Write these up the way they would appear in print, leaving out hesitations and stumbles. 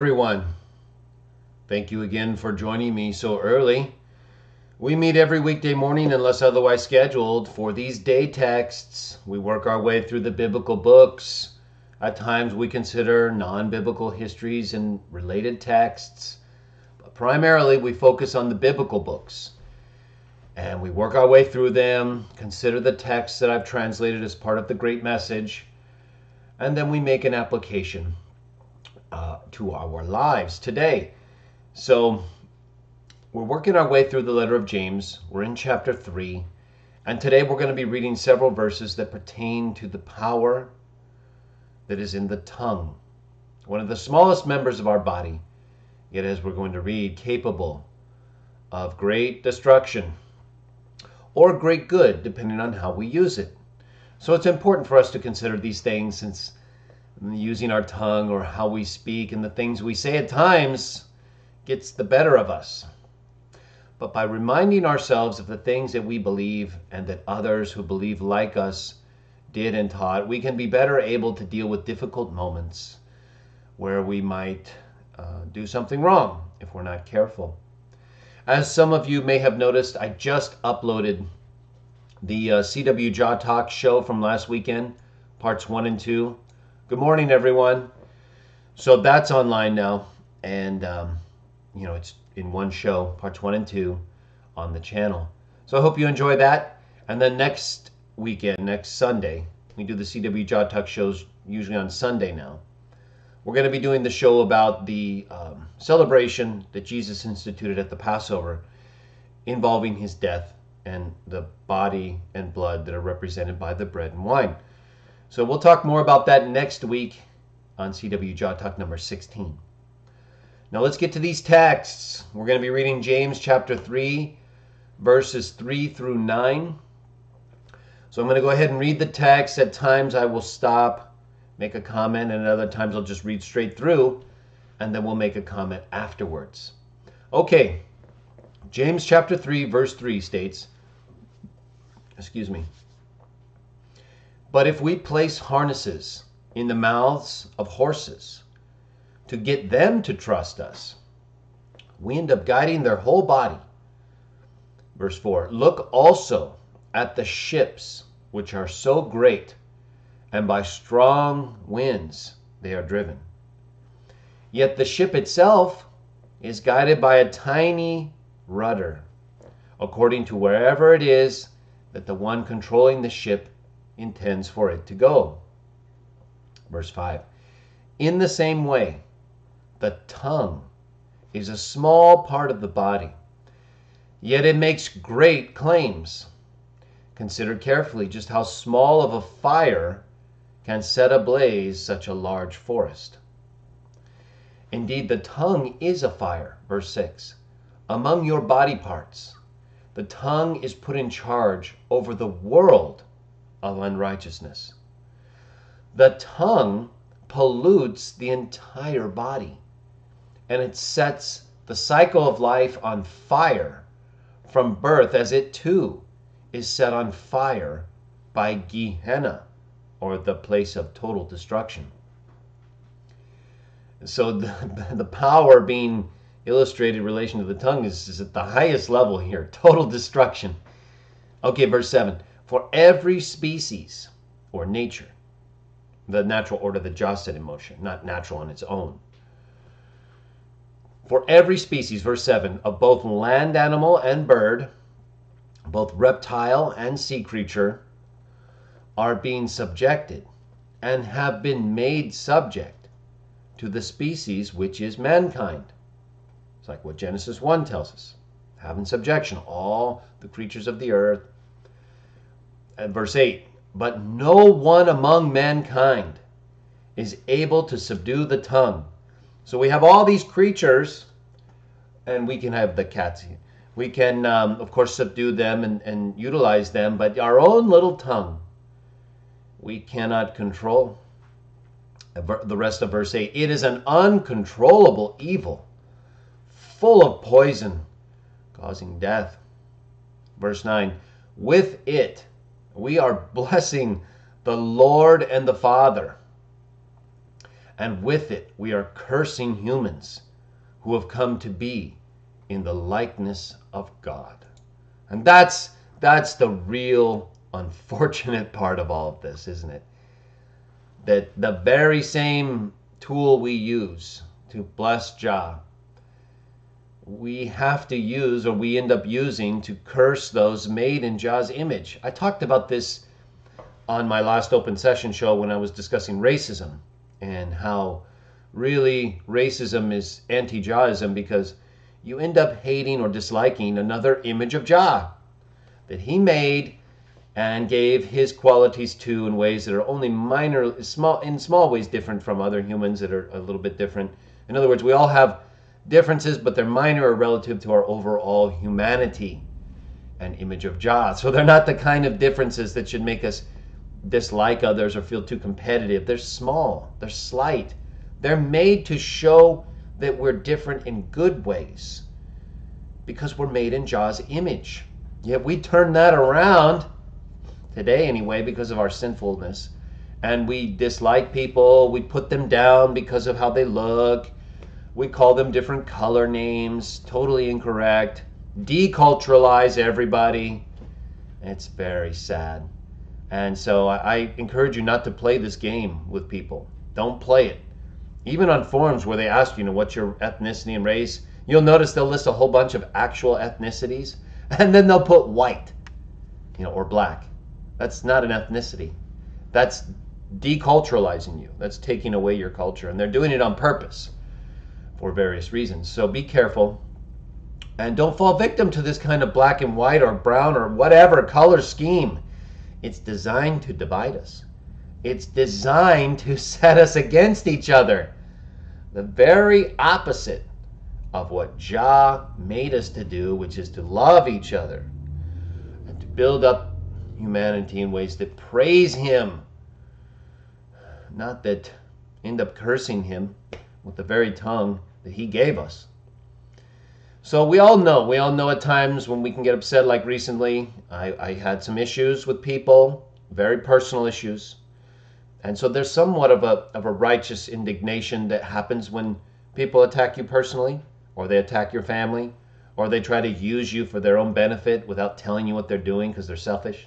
Everyone, thank you again for joining me so early. We meet every weekday morning unless otherwise scheduled for these day texts. We work our way through the biblical books. At times we consider non-biblical histories and related texts, but primarily we focus on the biblical books. And we work our way through them, consider the texts that I've translated as part of the Great Message, and then we make an application to our lives today. So we're working our way through the letter of James. We're in chapter 3, and today we're going to be reading several verses that pertain to the power that is in the tongue, one of the smallest members of our body, yet as we're going to read, capable of great destruction or great good, depending on how we use it. So it's important for us to consider these things, since using our tongue or how we speak and the things we say at times gets the better of us. But by reminding ourselves of the things that we believe and that others who believe like us did and taught, we can be better able to deal with difficult moments where we might do something wrong if we're not careful. As some of you may have noticed, I just uploaded the CW Jaw Talk show from last weekend, parts 1 and 2. Good morning, everyone. So that's online now, and it's in one show, parts 1 and 2, on the channel. So I hope you enjoy that. And then next weekend, next Sunday, we do the CW Jaw Talk shows usually on Sunday now. We're going to be doing the show about the celebration that Jesus instituted at the Passover, involving his death and the body and blood that are represented by the bread and wine. So we'll talk more about that next week on CW Jaw Talk number 16. Now let's get to these texts. We're going to be reading James chapter 3, verses 3 through 9. So I'm going to go ahead and read the text. At times I will stop, make a comment, and at other times I'll just read straight through, and then we'll make a comment afterwards. Okay, James chapter 3, verse 3 states, "But if we place harnesses in the mouths of horses to get them to trust us, we end up guiding their whole body." Verse 4, "Look also at the ships, which are so great, and by strong winds they are driven. Yet the ship itself is guided by a tiny rudder, according to wherever it is that the one controlling the ship intends for it to go." Verse 5, "In the same way, the tongue is a small part of the body, yet it makes great claims. Consider carefully just how small of a fire can set ablaze such a large forest. Indeed, the tongue is a fire," verse 6, "among your body parts. The tongue is put in charge over the world of unrighteousness. The tongue pollutes the entire body, and it sets the cycle of life on fire from birth, as it too is set on fire by gehenna, or the place of total destruction." So the power being illustrated in relation to the tongue is at the highest level here, total destruction. Okay, verse 7, "For every species or nature," the natural order that Josh said in motion, not natural on its own. "For every species," verse 7, "of both land animal and bird, both reptile and sea creature, are being subjected and have been made subject to the species which is mankind." It's like what Genesis 1 tells us. Have in subjection all the creatures of the earth. And verse 8, "But no one among mankind is able to subdue the tongue." So we have all these creatures, and we can have the cats here. We can, of course, subdue them and utilize them, but our own little tongue, we cannot control. The rest of verse 8, "It is an uncontrollable evil, full of poison, causing death." Verse 9, "With it we are blessing the Lord and the Father, And with it, we are cursing humans who have come to be in the likeness of God. And that's the real unfortunate part of all of this, isn't it? That the very same tool we use to bless Jah, we have to use, or we end up using, to curse those made in Jah's image. I talked about this on my last open session show when I was discussing racism, and how really racism is anti-Jahism, because you end up hating or disliking another image of Jah that he made and gave his qualities to in ways that are only in small ways different from other humans that are a little bit different. In other words, we all have differences, but they're minor or relative to our overall humanity and image of Jah. So they're not the kind of differences that should make us dislike others or feel too competitive. They're small, they're slight. They're made to show that we're different in good ways because we're made in Jah's image. Yet we turn that around today anyway because of our sinfulness, and we dislike people, we put them down because of how they look, we call them different color names, totally incorrect, deculturalize everybody. It's very sad. And so I encourage you not to play this game with people. Don't play it. Even on forums where they ask you, what's your ethnicity and race, you'll notice they'll list a whole bunch of actual ethnicities, and then they'll put white, or black. That's not an ethnicity. That's deculturalizing you. That's taking away your culture. And they're doing it on purpose for various reasons. So be careful. And don't fall victim to this kind of black and white or brown or whatever color scheme. It's designed to divide us. It's designed to set us against each other. The very opposite of what Jah made us to do, which is to love each other and to build up humanity in ways that praise him, not that end up cursing him with the very tongue that he gave us. So we all know at times when we can get upset, like recently. I had some issues with people, very personal issues. And so there's somewhat of a righteous indignation that happens when people attack you personally, or they attack your family, or they try to use you for their own benefit without telling you what they're doing because they're selfish.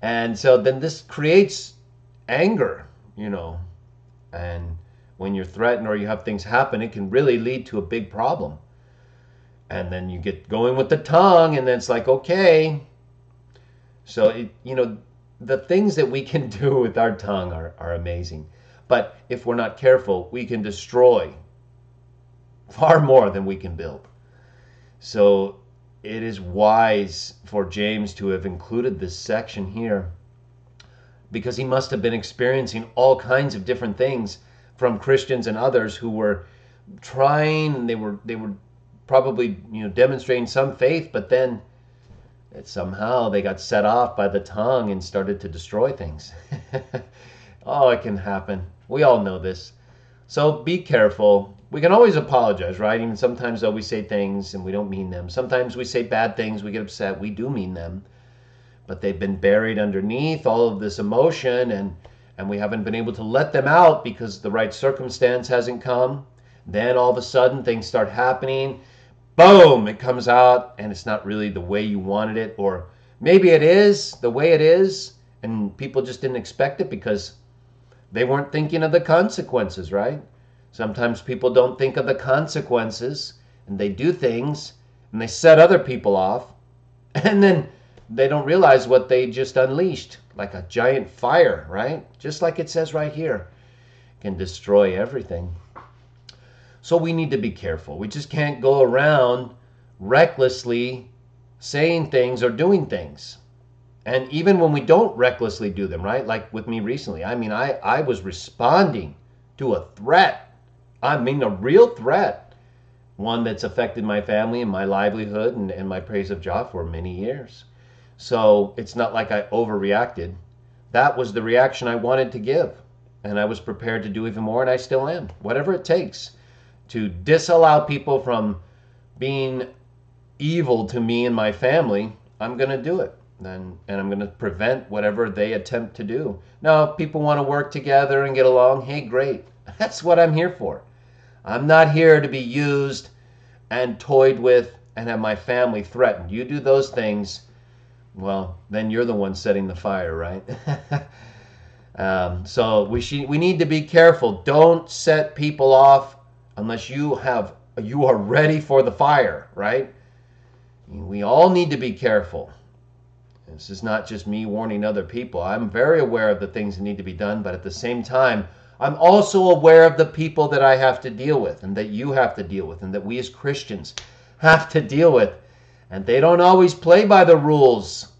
And so then this creates anger, and when you're threatened or you have things happen, it can really lead to a big problem. And then you get going with the tongue, and then it's like, okay. So, the things that we can do with our tongue are amazing. But if we're not careful, we can destroy far more than we can build. So it is wise for James to have included this section here, because he must have been experiencing all kinds of different things from Christians and others who were trying, and they were probably demonstrating some faith, but then somehow they got set off by the tongue and started to destroy things. Oh, it can happen. We all know this. So be careful. We can always apologize, right? Even sometimes though we say things and we don't mean them. Sometimes we say bad things, we get upset, we do mean them. But they've been buried underneath all of this emotion, and we haven't been able to let them out because the right circumstance hasn't come. Then all of a sudden things start happening. Boom, it comes out, and it's not really the way you wanted it, or maybe it is the way it is, and people just didn't expect it because they weren't thinking of the consequences, right? Sometimes people don't think of the consequences, and they do things, and they set other people off, and then they don't realize what they just unleashed, like a giant fire, right? Just like it says right here, can destroy everything. So we need to be careful. We just can't go around recklessly saying things or doing things. And even when we don't recklessly do them, right? Like with me recently. I was responding to a threat. A real threat. One that's affected my family and my livelihood and my praise of Jah for many years. So it's not like I overreacted. That was the reaction I wanted to give. And I was prepared to do even more, and I still am. Whatever it takes to disallow people from being evil to me and my family, I'm going to do it. And I'm going to prevent whatever they attempt to do. Now, if people want to work together and get along, hey, great. That's what I'm here for. I'm not here to be used and toyed with and have my family threatened. You do those things, well, then you're the one setting the fire, right? So we need to be careful. Don't set people off unless you are ready for the fire, right? We all need to be careful. This is not just me warning other people. I'm very aware of the things that need to be done, but at the same time, I'm also aware of the people that I have to deal with and that you have to deal with and that we as Christians have to deal with. And they don't always play by the rules.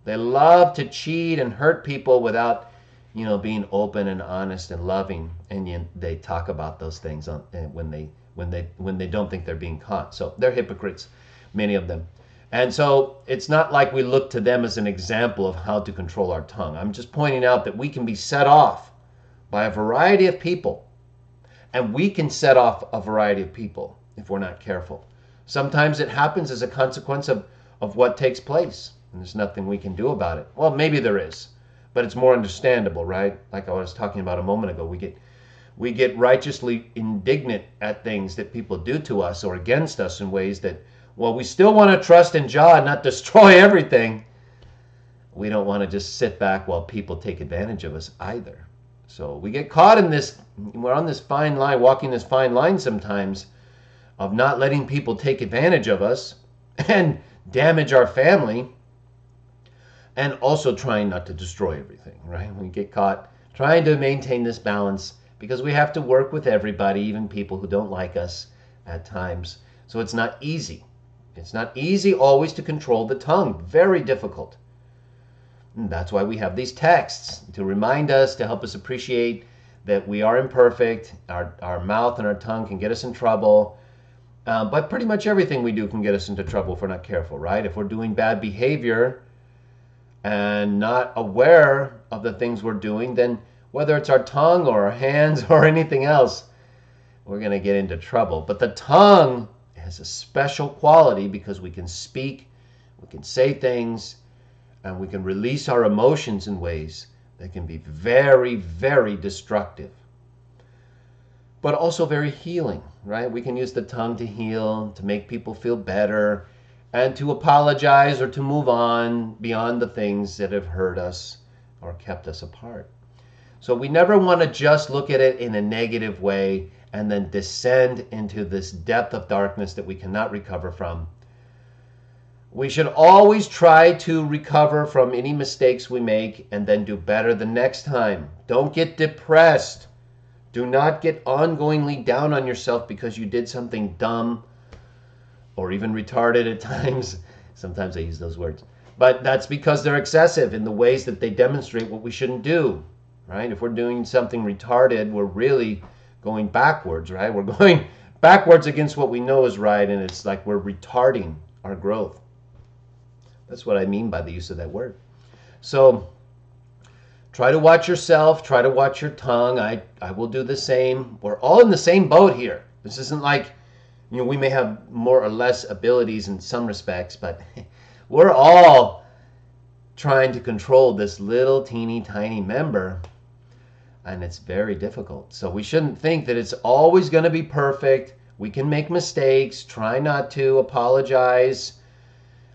They love to cheat and hurt people without, being open and honest and loving. And they talk about those things when they don't think they're being caught. So they're hypocrites, many of them. And so it's not like we look to them as an example of how to control our tongue. I'm just pointing out that we can be set off by a variety of people. And we can set off a variety of people if we're not careful. Sometimes it happens as a consequence of what takes place. And there's nothing we can do about it. Well, maybe there is. But it's more understandable, right? Like I was talking about a moment ago. We get righteously indignant at things that people do to us or against us in ways that, well, we still want to trust in God, not destroy everything. We don't want to just sit back while people take advantage of us either. So we get caught in this, we're on this fine line, walking this fine line sometimes of not letting people take advantage of us and damage our family, and also trying not to destroy everything, right? We get caught trying to maintain this balance because we have to work with everybody, even people who don't like us at times. So it's not easy. It's not easy always to control the tongue. Very difficult. And that's why we have these texts, to remind us, to help us appreciate that we are imperfect. Our mouth and our tongue can get us in trouble. But pretty much everything we do can get us into trouble if we're not careful, right? If we're doing bad behavior and not aware of the things we're doing, then whether it's our tongue or our hands or anything else, we're going to get into trouble. But the tongue has a special quality because we can speak, we can say things, and we can release our emotions in ways that can be very, very destructive, but also very healing, right? We can use the tongue to heal, to make people feel better, and to apologize or to move on beyond the things that have hurt us or kept us apart. So we never want to just look at it in a negative way and then descend into this depth of darkness that we cannot recover from. We should always try to recover from any mistakes we make and then do better the next time. Don't get depressed. Do not get ongoingly down on yourself because you did something dumb or even retarded at times. Sometimes I use those words. But that's because they're excessive in the ways that they demonstrate what we shouldn't do, right? If we're doing something retarded, we're really going backwards, right? We're going backwards against what we know is right, and it's like we're retarding our growth. That's what I mean by the use of that word. So try to watch yourself, try to watch your tongue. I will do the same. We're all in the same boat here. This isn't like, we may have more or less abilities in some respects, but we're all trying to control this little teeny tiny member, and it's very difficult. So we shouldn't think that it's always going to be perfect. We can make mistakes. Try not to apologize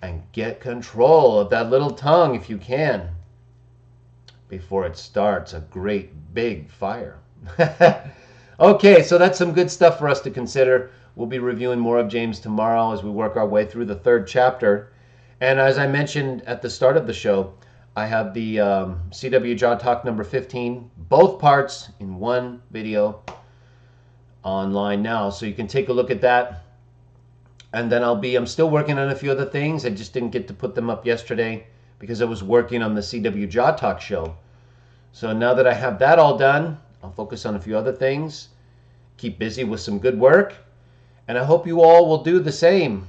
and get control of that little tongue if you can before it starts a great big fire. Okay, so that's some good stuff for us to consider. We'll be reviewing more of James tomorrow as we work our way through the 3rd chapter. And as I mentioned at the start of the show, I have the CW Jaw Talk number 15, both parts in one video online now. So you can take a look at that. And then I'm still working on a few other things. I just didn't get to put them up yesterday because I was working on the CW Jaw Talk show. So now that I have that all done, I'll focus on a few other things, keep busy with some good work, and I hope you all will do the same.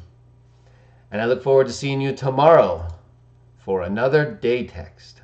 And I look forward to seeing you tomorrow for another day text.